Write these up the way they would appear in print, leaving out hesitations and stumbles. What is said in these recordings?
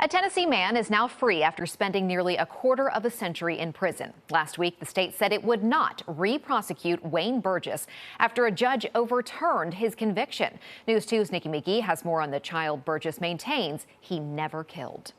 A Tennessee man is now free after spending nearly a quarter of a century in prison. Last week, the state said it would not re-prosecute Wayne Burgess after a judge overturned his conviction. News 2's Nikki McGee has more on the child Burgess maintains he never killed.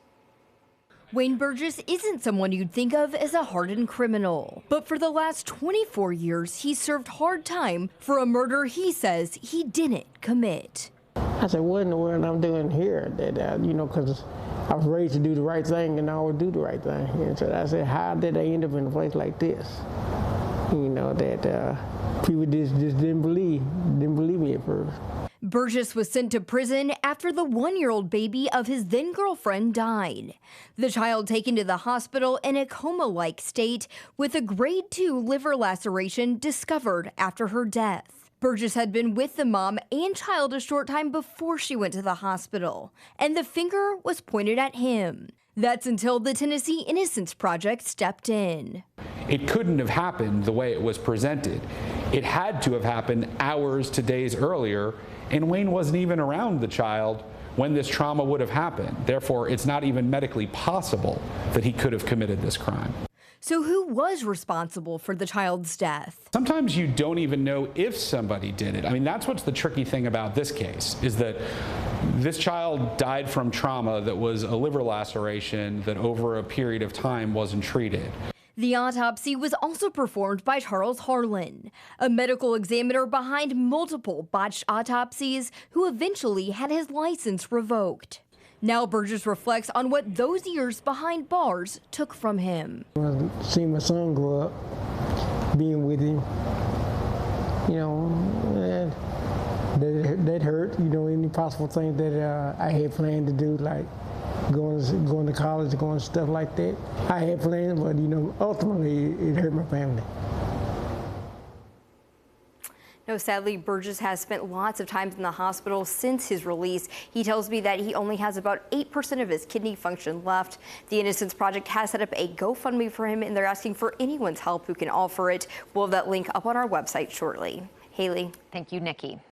Wayne Burgess isn't someone you'd think of as a hardened criminal. But for the last 24 years, he served hard time for a murder he says he didn't commit. I said, what in the world I'm doing here? That, because I was raised to do the right thing and I always do the right thing. And so I said, how did I end up in a place like this? That people just didn't believe me at first. Burgess was sent to prison after the one-year-old baby of his then-girlfriend died. The child taken to the hospital in a coma-like state with a grade 2 liver laceration discovered after her death. Burgess had been with the mom and child a short time before she went to the hospital, and the finger was pointed at him. That's until the Tennessee Innocence Project stepped in. It couldn't have happened the way it was presented. It had to have happened hours to days earlier, and Wayne wasn't even around the child when this trauma would have happened. Therefore, it's not even medically possible that he could have committed this crime. So who was responsible for the child's death? Sometimes you don't even know if somebody did it. I mean, that's what's the tricky thing about this case, is that this child died from trauma that was a liver laceration that over a period of time wasn't treated. The autopsy was also performed by Charles Harlan, a medical examiner behind multiple botched autopsies who eventually had his license revoked. Now Burgess reflects on what those years behind bars took from him. Seeing my son grow up, being with him, that hurt. Any possible things that I had planned to do, like going to college, going to stuff like that. I had plans, but ultimately it hurt my family. No, sadly, Burgess has spent lots of time in the hospital since his release. He tells me that he only has about 8% of his kidney function left. The Innocence Project has set up a GoFundMe for him, and they're asking for anyone's help who can offer it. We'll have that link up on our website shortly. Haley. Thank you, Nikki.